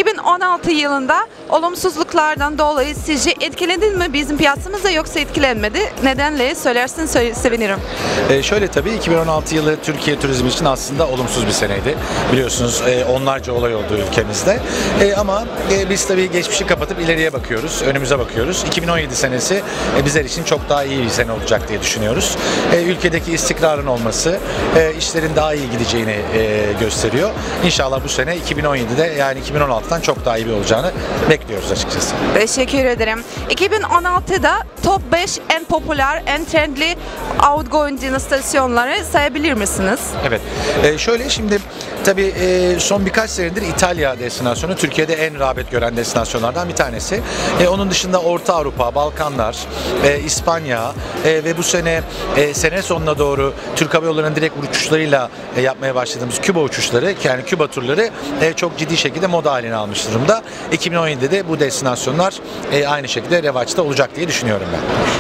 2016 yılında olumsuzluklardan dolayı sizce etkilendin mi bizim piyasamızda yoksa etkilenmedi? Nedenle söylersin sevinirim. Şöyle tabii 2016 yılı Türkiye turizmi için aslında olumsuz bir seneydi. Biliyorsunuz onlarca olay oldu ülkemizde. Ama biz tabii geçmişi kapatıp ileriye bakıyoruz, önümüze bakıyoruz. 2017 senesi bizler için çok daha iyi bir sene olacak diye düşünüyoruz. Ülkedeki istikrarın olması, işlerin daha iyi gideceğini gösteriyor. İnşallah bu sene 2017'de yani 2016'dan çok daha iyi bir olacağını bekliyoruz açıkçası. Teşekkür ederim. 2016'da top 5 en popüler, en trendli outgoing destinasyonları sayabilir misiniz? Evet. Şöyle şimdi tabii son birkaç senedir İtalya destinasyonu Türkiye'de en rağbet gören destinasyonlardan bir tanesi. Onun dışında Orta Avrupa, Balkanlar, İspanya ve bu sene sene sonuna doğru Türk Hava Yolları'nın direkt uçuşlarıyla yapmaya başladığımız Küba uçuşları, yani Küba turları çok ciddi şekilde moda haline almış durumda. 2017'de de bu destinasyonlar aynı şekilde revaçta olacak diye düşünüyorum ben.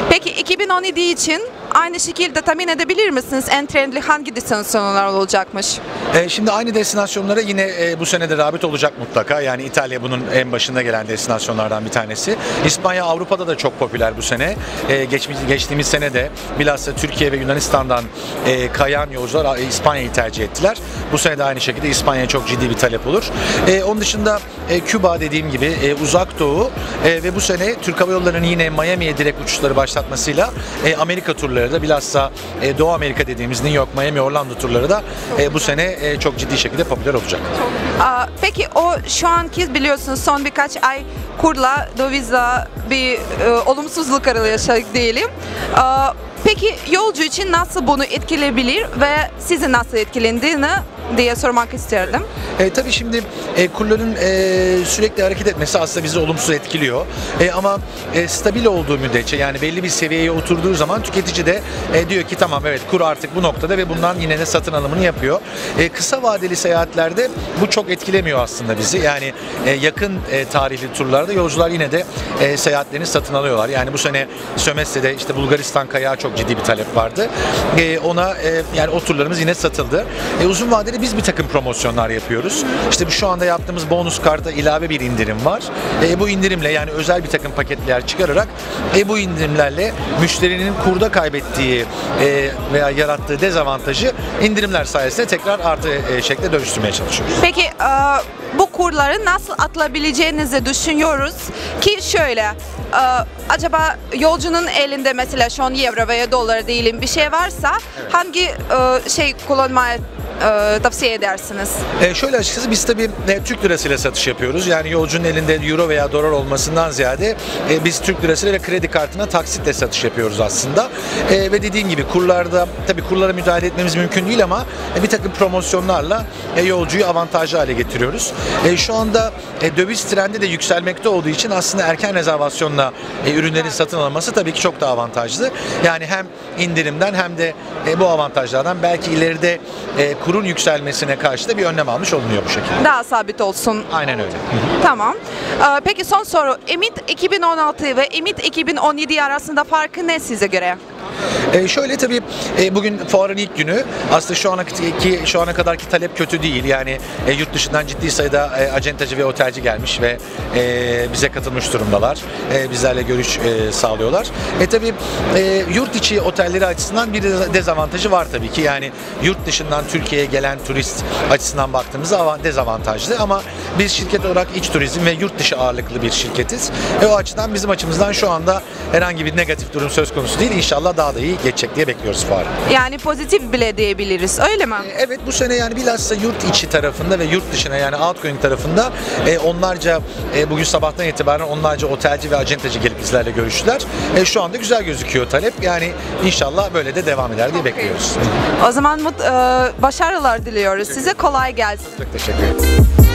Peki 2017 için aynı şekilde tahmin edebilir misiniz en trendli hangi destinasyonlar olacakmış? Şimdi aynı destinasyonlara yine bu sene de rağbet olacak mutlaka. Yani İtalya bunun en başında gelen destinasyonlardan bir tanesi. İspanya Avrupa'da da çok popüler bu sene. Geçtiğimiz sene de bilhassa Türkiye ve Yunanistan'dan kayan yolcular İspanya'yı tercih ettiler. Bu sene de aynı şekilde İspanya'ya çok ciddi bir talep olur. Onun dışında Küba dediğim gibi Uzak Doğu ve bu sene Türk Hava Yolları'nın yine Miami'ye direkt uçuşları başlatmasıyla Amerika turları da bilhassa Doğu Amerika dediğimiz New York, Miami, Orlando turları da bu sene çok ciddi şekilde popüler olacak. Peki o şu anki biliyorsunuz son birkaç ay kurla, dövizle bir olumsuzluk yaşadık diyelim. Peki yolcu için nasıl bunu etkileyebilir ve sizi nasıl etkilendiğini diye sormak isterdim. Tabii şimdi kurların sürekli hareket etmesi aslında bizi olumsuz etkiliyor. Ama stabil olduğu müddetçe yani belli bir seviyeye oturduğu zaman tüketici de diyor ki tamam evet kur artık bu noktada ve bundan yine de satın alımını yapıyor. Kısa vadeli seyahatlerde bu çok etkilemiyor aslında bizi. Yani yakın tarihli turlarda yolcular yine de seyahatlerini satın alıyorlar. Yani bu sene Sömestre'de işte Bulgaristan kayağı çok ciddi bir talep vardı. Ona yani o turlarımız yine satıldı. Uzun vadeli biz bir takım promosyonlar yapıyoruz. İşte şu anda yaptığımız bonus karta ilave bir indirim var. Bu indirimle yani özel bir takım paketler çıkararak bu indirimlerle müşterinin kurda kaybettiği veya yarattığı dezavantajı indirimler sayesinde tekrar artı şekle dönüştürmeye çalışıyoruz. Peki bu kurları nasıl atılabileceğinizi düşünüyoruz ki şöyle acaba yolcunun elinde mesela şu an euro veya dolar diyelim bir şey varsa evet. Hangi şey kullanmaya tavsiye edersiniz? Şöyle açıkçası biz tabii Türk lirasıyla satış yapıyoruz. Yani yolcunun elinde euro veya dolar olmasından ziyade biz Türk lirasıyla ve kredi kartına taksitle satış yapıyoruz aslında. Ve dediğim gibi kurlarda tabii kurlara müdahale etmemiz mümkün değil ama bir takım promosyonlarla yolcuyu avantajlı hale getiriyoruz. Şu anda döviz trendi de yükselmekte olduğu için aslında erken rezervasyonla ürünlerin satın alınması tabii ki çok daha avantajlı. Yani hem indirimden hem de bu avantajlardan belki ileride kurun yükselmesine karşı da bir önlem almış olunuyor bu şekilde. Daha sabit olsun. Aynen öyle. Tamam. Peki son soru. Emit 2016 ve Emit 2017 arasında farkı ne size göre? Şöyle tabii bugün fuarın ilk günü aslında şu ana kadarki talep kötü değil yani yurt dışından ciddi sayıda acentacı ve otelci gelmiş ve bize katılmış durumdalar. Bizlerle görüş sağlıyorlar. Tabii yurt içi otelleri açısından bir dezavantajı var tabii ki yani yurt dışından Türkiye'ye gelen turist açısından baktığımızda dezavantajlı ama biz şirket olarak iç turizm ve yurt dışı ağırlıklı bir şirketiz. O açıdan bizim açımızdan şu anda herhangi bir negatif durum söz konusu değil. İnşallah daha da iyi geçecek diye bekliyoruz fuarı. Yani pozitif bile diyebiliriz öyle mi? Evet bu sene yani bilhassa yurt içi tarafında ve yurt dışına yani outgoing tarafında onlarca bugün sabahtan itibaren onlarca otelci ve acentacı gelip bizlerle görüştüler. Şu anda güzel gözüküyor talep yani inşallah böyle de devam eder diye bekliyoruz. O zaman başarılar diliyoruz. Size kolay gelsin. Çok teşekkür ederim.